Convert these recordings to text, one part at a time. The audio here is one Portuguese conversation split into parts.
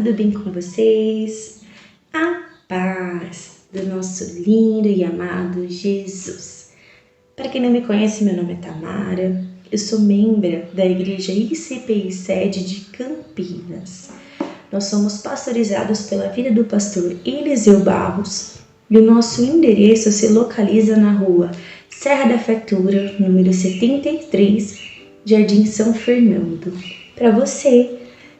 tudo bem com vocês? A paz do nosso lindo e amado Jesus. Para quem não me conhece, meu nome é Tamara, eu sou membro da Igreja ICPI Sede de Campinas. Nós somos pastorizados pela vida do pastor Eliseu Barros e o nosso endereço se localiza na rua Serra da Fartura, número 73, Jardim São Fernando. Para você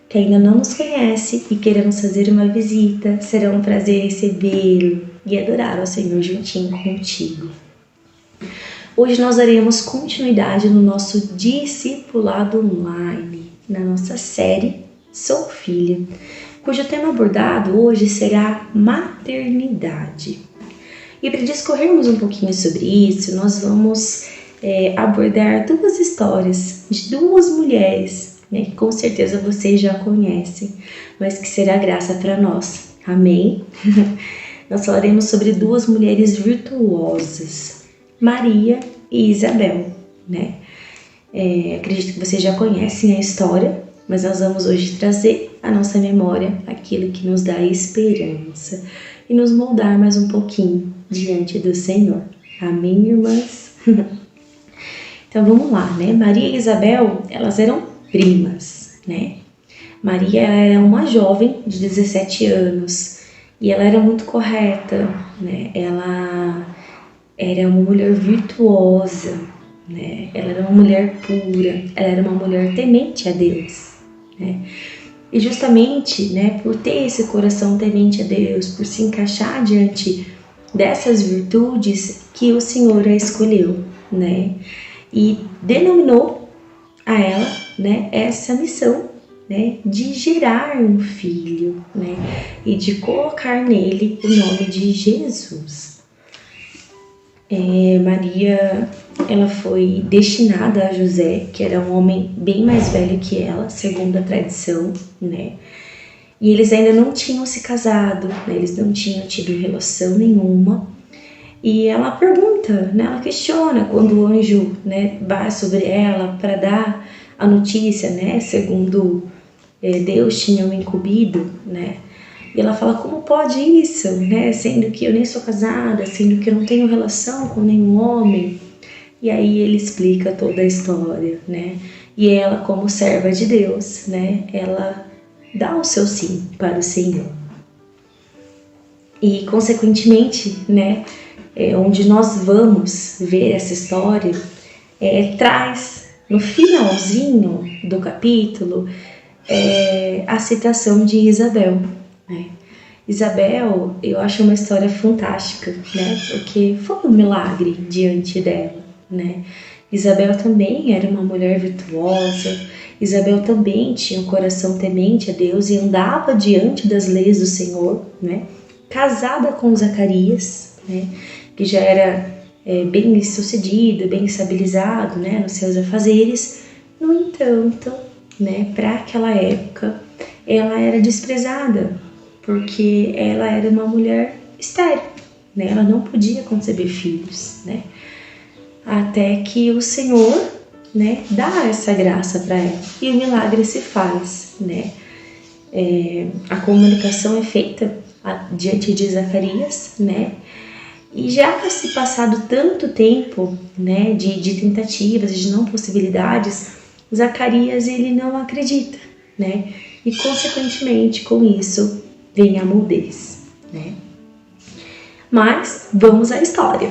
que ainda não nos conhece e queremos fazer uma visita, será um prazer recebê-lo e adorar ao Senhor juntinho contigo. Hoje nós daremos continuidade no nosso discipulado online, na nossa série Sou Filha, cujo tema abordado hoje será maternidade. E para discorrermos um pouquinho sobre isso, nós vamos abordar duas histórias de duas mulheres, que com certeza vocês já conhecem, mas que será graça para nós. Amém? Nós falaremos sobre duas mulheres virtuosas, Maria e Isabel, acredito que vocês já conhecem a história, mas nós vamos hoje trazer à nossa memória aquilo que nos dá esperança e nos moldar mais um pouquinho diante do Senhor. Amém, irmãs? Então vamos lá, Maria e Isabel, elas eram primas, Maria era uma jovem de 17 anos e ela era muito correta, Ela era uma mulher virtuosa, Ela era uma mulher pura, ela era uma mulher temente a Deus, E justamente, por ter esse coração temente a Deus, por se encaixar diante dessas virtudes que o Senhor a escolheu, E denominou a ela, essa missão, de gerar um filho, E de colocar nele o nome de Jesus. Maria, ela foi destinada a José, que era um homem bem mais velho que ela, segundo a tradição, E eles ainda não tinham se casado, eles não tinham tido relação nenhuma. E ela pergunta, ela questiona quando o anjo, vai sobre ela para dar a notícia, segundo Deus tinha o incumbido, E ela fala, como pode isso, sendo que eu nem sou casada, sendo que eu não tenho relação com nenhum homem. E aí ele explica toda a história, E ela, como serva de Deus, ela dá o seu sim para o Senhor. E consequentemente, onde nós vamos ver essa história, traz no finalzinho do capítulo a citação de Isabel. Isabel, eu acho uma história fantástica, porque foi um milagre diante dela, Isabel também era uma mulher virtuosa, Isabel também tinha um coração temente a Deus e andava diante das leis do Senhor, casada com Zacarias, que já era bem sucedido, bem estabilizado, nos seus afazeres. No entanto, para aquela época, ela era desprezada, porque ela era uma mulher estéril, ela não podia conceber filhos, até que o Senhor, dá essa graça para ela e o milagre se faz, A comunicação é feita diante de Zacarias, E já se passado tanto tempo, de tentativas, de não possibilidades, Zacarias ele não acredita, E consequentemente com isso vem a mudez, Mas vamos à história.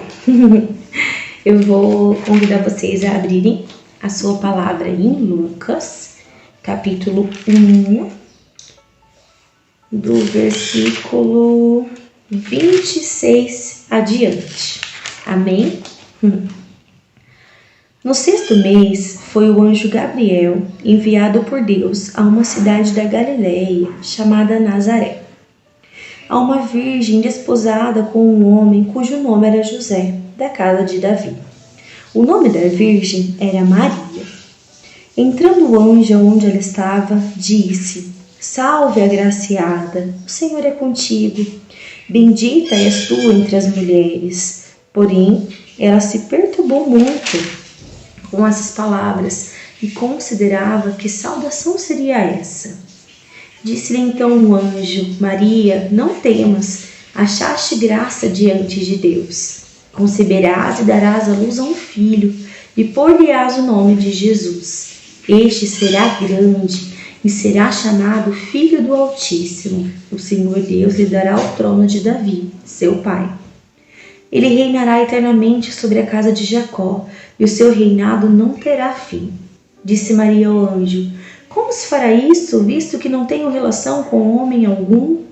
Eu vou convidar vocês a abrirem a sua palavra em Lucas, capítulo 1, do versículo 26 adiante. Amém? No 6º mês, foi o anjo Gabriel enviado por Deus a uma cidade da Galileia, chamada Nazaré, a uma virgem desposada com um homem cujo nome era José, da casa de Davi. O nome da virgem era Maria. Entrando o anjo onde ela estava, disse: Salve, agraciada, o Senhor é contigo. Bendita és tu entre as mulheres. Porém, ela se perturbou muito com essas palavras e considerava que saudação seria essa. Disse-lhe então o anjo: Maria, não temas, achaste graça diante de Deus. Conceberás e darás à luz a um filho, e pôr-lhe-ás o nome de Jesus. Este será grande e será chamado Filho do Altíssimo. O Senhor Deus lhe dará o trono de Davi, seu pai. Ele reinará eternamente sobre a casa de Jacó, e o seu reinado não terá fim. Disse Maria ao anjo: Como se fará isso, visto que não tenho relação com homem algum?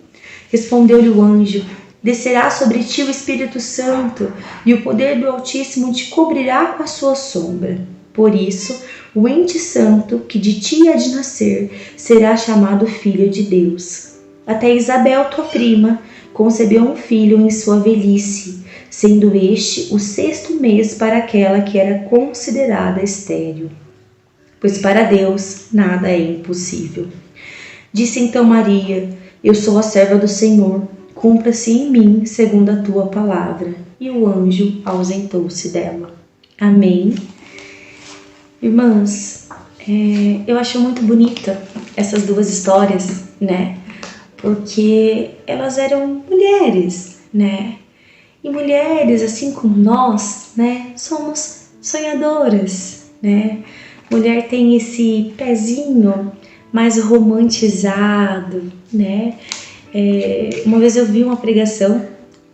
Respondeu-lhe o anjo: Descerá sobre ti o Espírito Santo, e o poder do Altíssimo te cobrirá com a sua sombra. Por isso, o ente santo que de ti há de nascer será chamado Filho de Deus. Até Isabel, tua prima, concebeu um filho em sua velhice, sendo este o 6º mês para aquela que era considerada estéril. Pois para Deus nada é impossível. Disse então Maria: Eu sou a serva do Senhor, cumpra-se em mim segundo a tua palavra. E o anjo ausentou-se dela. Amém. Irmãs, eu acho muito bonita essas duas histórias, né? Porque elas eram mulheres, né? E mulheres, assim como nós, né? Somos sonhadoras, né? Mulher tem esse pezinho mais romantizado, né? Uma vez eu vi uma pregação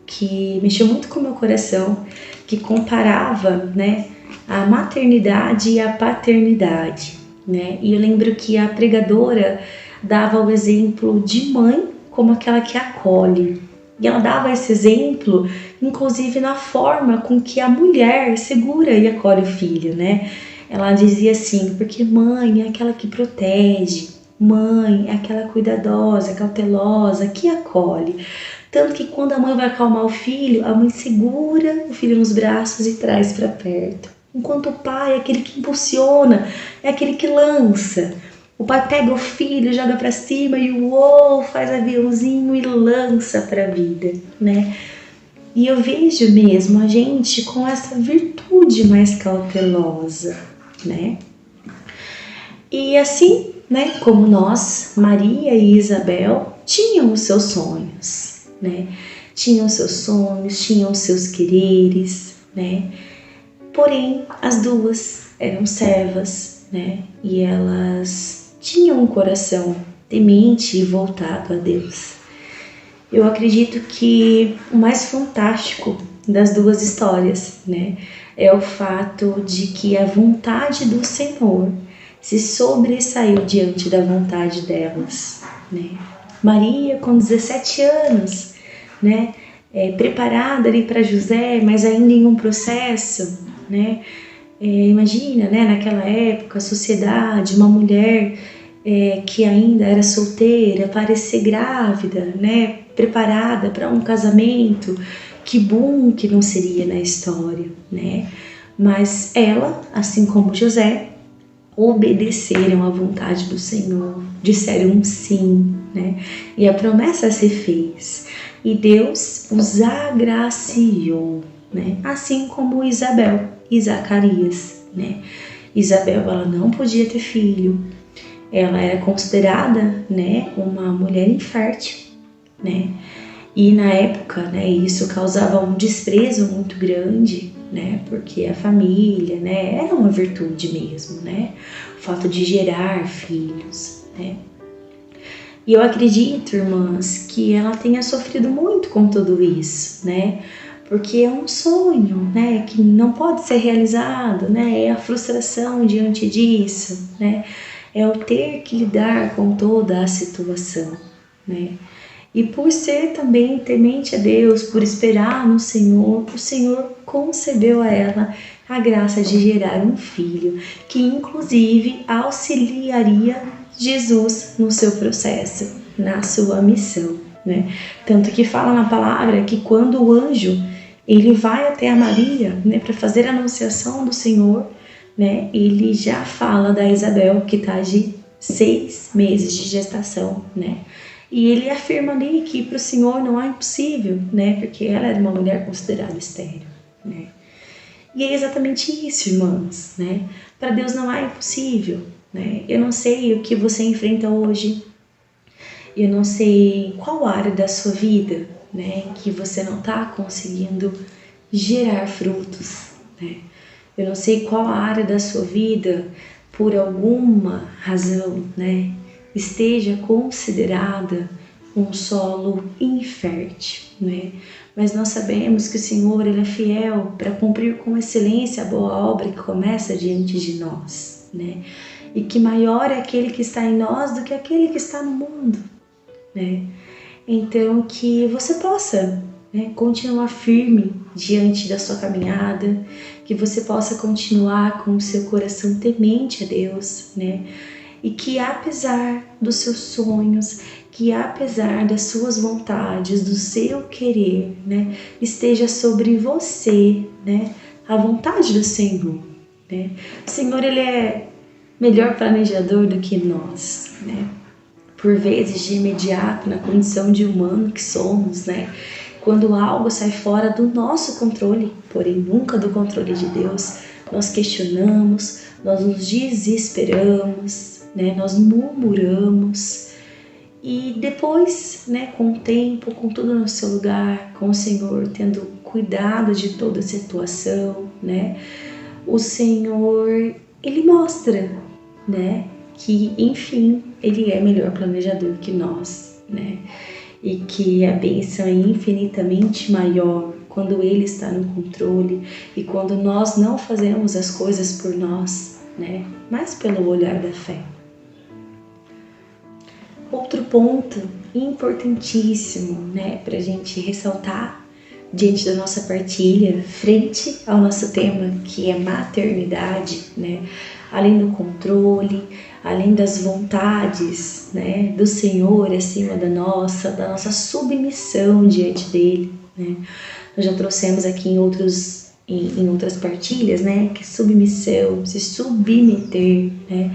que mexeu muito com o meu coração, que comparava, né, a maternidade e a paternidade, né? E eu lembro que a pregadora dava o exemplo de mãe como aquela que acolhe. E ela dava esse exemplo, inclusive na forma com que a mulher segura e acolhe o filho, né? Ela dizia assim: porque mãe é aquela que protege, mãe é aquela cuidadosa, cautelosa, que acolhe. Tanto que quando a mãe vai acalmar o filho, a mãe segura o filho nos braços e traz para perto. Enquanto o pai é aquele que impulsiona, é aquele que lança. O pai pega o filho, joga para cima e faz aviãozinho e lança para a vida, né? E eu vejo mesmo a gente com essa virtude mais cautelosa, né? E assim, né, como nós, Maria e Isabel, tinham os seus sonhos, né? Tinham os seus sonhos, tinham os seus quereres, né? Porém, as duas eram servas, né? E elas tinham um coração temente e voltado a Deus. Eu acredito que o mais fantástico das duas histórias, né, é o fato de que a vontade do Senhor se sobressaiu diante da vontade delas, né? Maria, com 17 anos, né, preparada ali para José, mas ainda em um processo, né? Imagina, né, naquela época, a sociedade, uma mulher que ainda era solteira, parecer grávida, né, preparada para um casamento, que bom que não seria na história, né? Mas ela, assim como José, obedeceram à vontade do Senhor, disseram um sim, né? E a promessa se fez. E Deus os agraciou, né? Assim como Isabel e Zacarias, né? Isabel, ela não podia ter filho. Ela era considerada, né, uma mulher infértil, né? E na época, né, isso causava um desprezo muito grande, né? Porque a família, né, era uma virtude mesmo, né? O fato de gerar filhos, né? E eu acredito, irmãs, que ela tenha sofrido muito com tudo isso, né? Porque é um sonho, né, que não pode ser realizado, né? É a frustração diante disso, né? É o ter que lidar com toda a situação, né? E por ser também temente a Deus, por esperar no Senhor, o Senhor concedeu a ela a graça de gerar um filho, que inclusive auxiliaria Jesus no seu processo, na sua missão, né? Tanto que fala na palavra que quando o anjo ele vai até a Maria, né, para fazer a anunciação do Senhor, né, ele já fala da Isabel, que está de 6 meses de gestação, né? E ele afirma ali que para o Senhor não há impossível, né? Porque ela era uma mulher considerada estéril, né? E é exatamente isso, irmãs, né? Para Deus não há impossível, né? Eu não sei o que você enfrenta hoje. Eu não sei qual área da sua vida, né, que você não está conseguindo gerar frutos, né? Eu não sei qual área da sua vida, por alguma razão, né, esteja considerada um solo infértil, né? Mas nós sabemos que o Senhor, Ele é fiel para cumprir com excelência a boa obra que começa diante de nós, né? E que maior é aquele que está em nós do que aquele que está no mundo, né? Então que você possa, né, continuar firme diante da sua caminhada, que você possa continuar com o seu coração temente a Deus, né? E que apesar dos seus sonhos, que apesar das suas vontades, do seu querer, né, esteja sobre você, né, a vontade do Senhor, né? O Senhor, Ele é melhor planejador do que nós, né? Por vezes, de imediato, na condição de humano que somos, né, quando algo sai fora do nosso controle, porém nunca do controle de Deus, nós questionamos, nós nos desesperamos, né, nós murmuramos. E depois, né, com o tempo, com tudo no seu lugar, com o Senhor tendo cuidado de toda a situação, né, o Senhor, Ele mostra, né, que, enfim, Ele é melhor planejador que nós, né, e que a bênção é infinitamente maior quando Ele está no controle e quando nós não fazemos as coisas por nós, né, mas pelo olhar da fé. Outro ponto importantíssimo, né, para a gente ressaltar diante da nossa partilha, frente ao nosso tema, que é maternidade, né, além do controle, além das vontades, né, do Senhor acima da nossa submissão diante dele, né. Nós já trouxemos aqui em outras partilhas, né, que submissão, se submeter, né,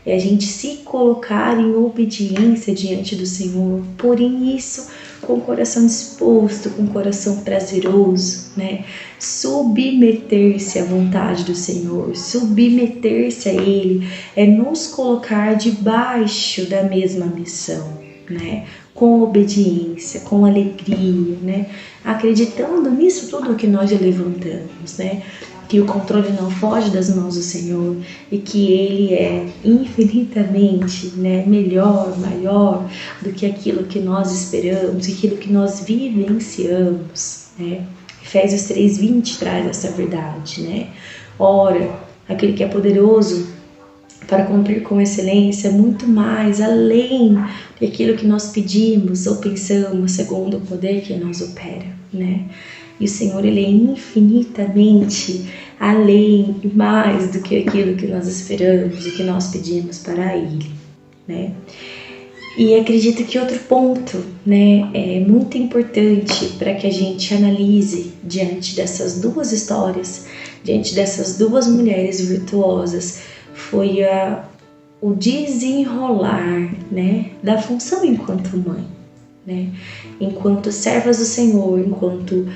é a gente se colocar em obediência diante do Senhor, porém isso com o coração disposto, com o coração prazeroso, né? Submeter-se à vontade do Senhor, submeter-se a Ele, é nos colocar debaixo da mesma missão, né? Com obediência, com alegria, né? Acreditando nisso tudo que nós já levantamos, né? Que o controle não foge das mãos do Senhor e que Ele é infinitamente, né, melhor, maior do que aquilo que nós esperamos, aquilo que nós vivenciamos, né? Efésios 3:20 traz essa verdade, né? Ora, aquele que é poderoso para cumprir com excelência muito mais além daquilo que nós pedimos ou pensamos, segundo o poder que nos opera, né? E o Senhor, Ele é infinitamente além e mais do que aquilo que nós esperamos e que nós pedimos para Ele, né? E acredito que outro ponto, né, é muito importante para que a gente analise diante dessas duas histórias, diante dessas duas mulheres virtuosas, foi o desenrolar, né, da função enquanto mãe, né? Enquanto servas do Senhor, enquanto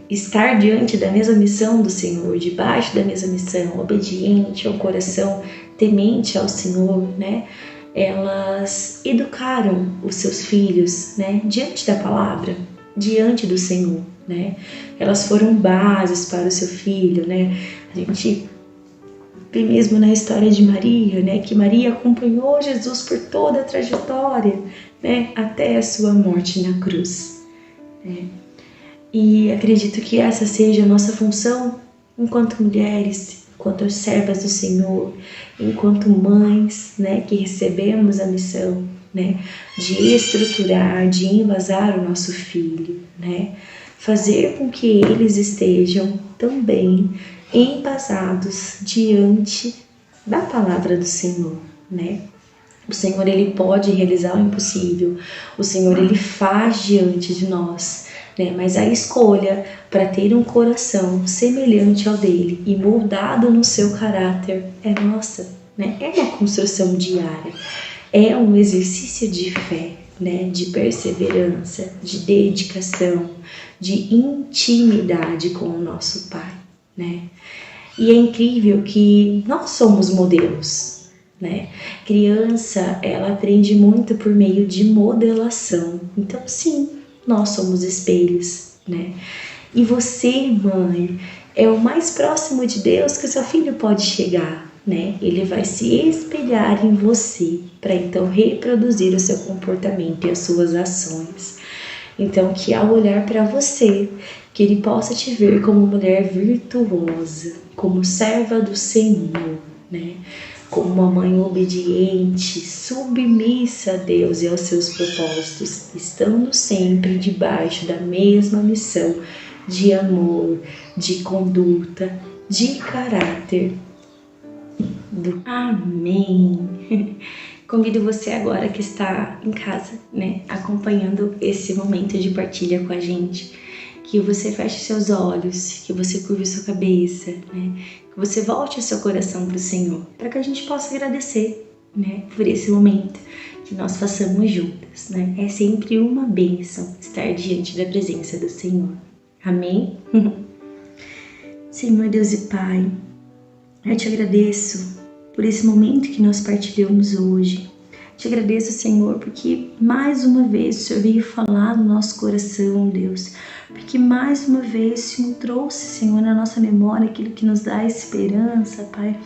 estar diante da mesma missão do Senhor, debaixo da mesma missão, obediente ao coração, temente ao Senhor, né? Elas educaram os seus filhos, né? Diante da palavra, diante do Senhor, né? Elas foram bases para o seu filho, né? A gente vê mesmo na história de Maria, né? Que Maria acompanhou Jesus por toda a trajetória, né? Até a sua morte na cruz, né? E acredito que essa seja a nossa função enquanto mulheres, enquanto servas do Senhor, enquanto mães, né, que recebemos a missão, né, de estruturar, de embasar o nosso filho, né, fazer com que eles estejam também embasados diante da palavra do Senhor, né. O Senhor, Ele pode realizar o impossível, o Senhor, Ele faz diante de nós, né? Mas a escolha para ter um coração semelhante ao dele e moldado no seu caráter é nossa, né? É uma construção diária, é um exercício de fé, né? De perseverança, de dedicação, de intimidade com o nosso Pai, né? E é incrível que nós somos modelos, né? Criança, ela aprende muito por meio de modelação. Então, sim, nós somos espelhos, né? E você, mãe, é o mais próximo de Deus que o seu filho pode chegar, né? Ele vai se espelhar em você para então reproduzir o seu comportamento e as suas ações. Então, que ao olhar para você, que ele possa te ver como mulher virtuosa, como serva do Senhor, né? Como uma mãe obediente, submissa a Deus e aos seus propósitos, estando sempre debaixo da mesma missão de amor, de conduta, de caráter. Amém. Convido você agora que está em casa, né, acompanhando esse momento de partilha com a gente, que você feche seus olhos, que você curve sua cabeça, né, que você volte o seu coração para o Senhor, para que a gente possa agradecer, né, por esse momento que nós façamos juntas, né. É sempre uma bênção estar diante da presença do Senhor. Amém? Senhor Deus e Pai, eu te agradeço por esse momento que nós partilhamos hoje. Te agradeço, Senhor, porque mais uma vez o Senhor veio falar no nosso coração, Deus. Porque mais uma vez o Senhor trouxe, Senhor, na nossa memória aquilo que nos dá esperança, Pai.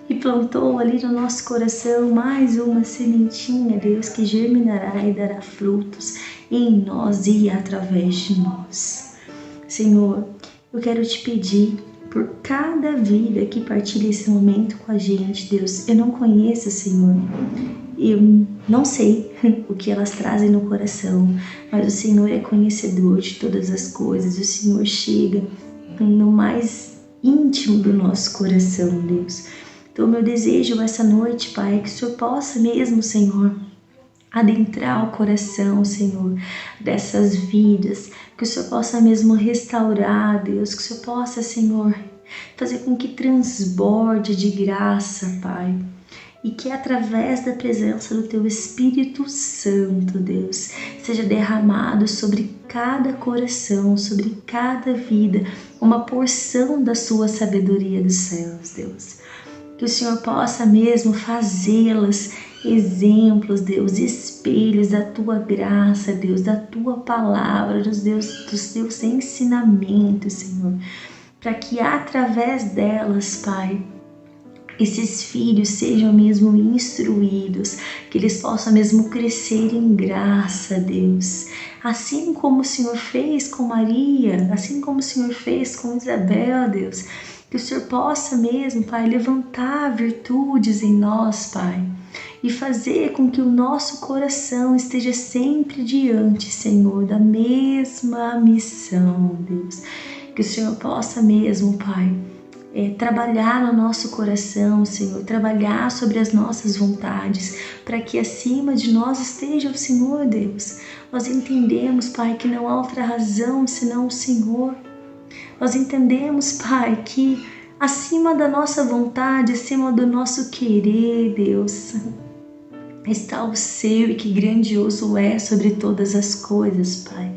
E plantou ali no nosso coração mais uma sementinha, Deus, que germinará e dará frutos em nós e através de nós. Senhor, eu quero te pedir por cada vida que partilha esse momento com a gente, Deus. Eu não conheço, Senhor, eu não sei o que elas trazem no coração, mas o Senhor é conhecedor de todas as coisas. O Senhor chega no mais íntimo do nosso coração, Deus. Então, meu desejo essa noite, Pai, é que o Senhor possa mesmo, Senhor, adentrar o coração, Senhor, dessas vidas, que o Senhor possa mesmo restaurar, Deus, que o Senhor possa, Senhor, fazer com que transborde de graça, Pai, e que através da presença do Teu Espírito Santo, Deus, seja derramado sobre cada coração, sobre cada vida, uma porção da Sua sabedoria dos céus, Deus. Que o Senhor possa mesmo fazê-las exemplos, Deus, espelhos da Tua graça, Deus, da Tua palavra, dos Teus ensinamentos, Senhor, para que através delas, Pai, esses filhos sejam mesmo instruídos, que eles possam mesmo crescer em graça, Deus. Assim como o Senhor fez com Maria, assim como o Senhor fez com Isabel, Deus, que o Senhor possa mesmo, Pai, levantar virtudes em nós, Pai, e fazer com que o nosso coração esteja sempre diante, Senhor, da mesma missão, Deus. Que o Senhor possa mesmo, Pai, trabalhar no nosso coração, Senhor, trabalhar sobre as nossas vontades, para que acima de nós esteja o Senhor, Deus. Nós entendemos, Pai, que não há outra razão senão o Senhor. Nós entendemos, Pai, que acima da nossa vontade, acima do nosso querer, Deus, está o Seu, e que grandioso é sobre todas as coisas, Pai.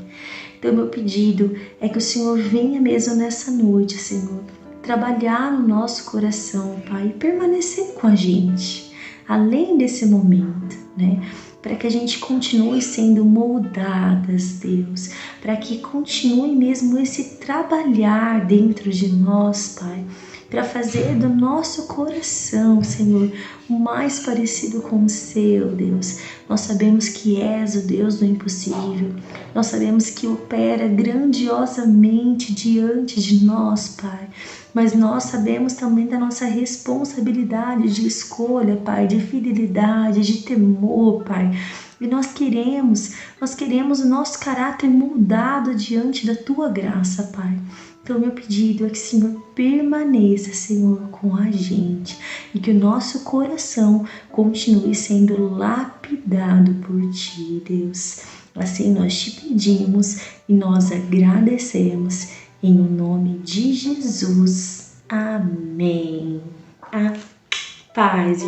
Então, meu pedido é que o Senhor venha mesmo nessa noite, Senhor, trabalhar no nosso coração, Pai, e permanecer com a gente, além desse momento, né? Para que a gente continue sendo moldadas, Deus, para que continue mesmo esse trabalhar dentro de nós, Pai, para fazer do nosso coração, Senhor, o mais parecido com o Seu, Deus. Nós sabemos que És o Deus do impossível, nós sabemos que opera grandiosamente diante de nós, Pai, mas nós sabemos também da nossa responsabilidade de escolha, Pai, de fidelidade, de temor, Pai. E nós queremos o nosso caráter moldado diante da Tua graça, Pai. Então, meu pedido é que o Senhor permaneça, Senhor, com a gente, e que o nosso coração continue sendo lapidado por Ti, Deus. Assim nós te pedimos e nós agradecemos. Em nome de Jesus. Amém. A paz.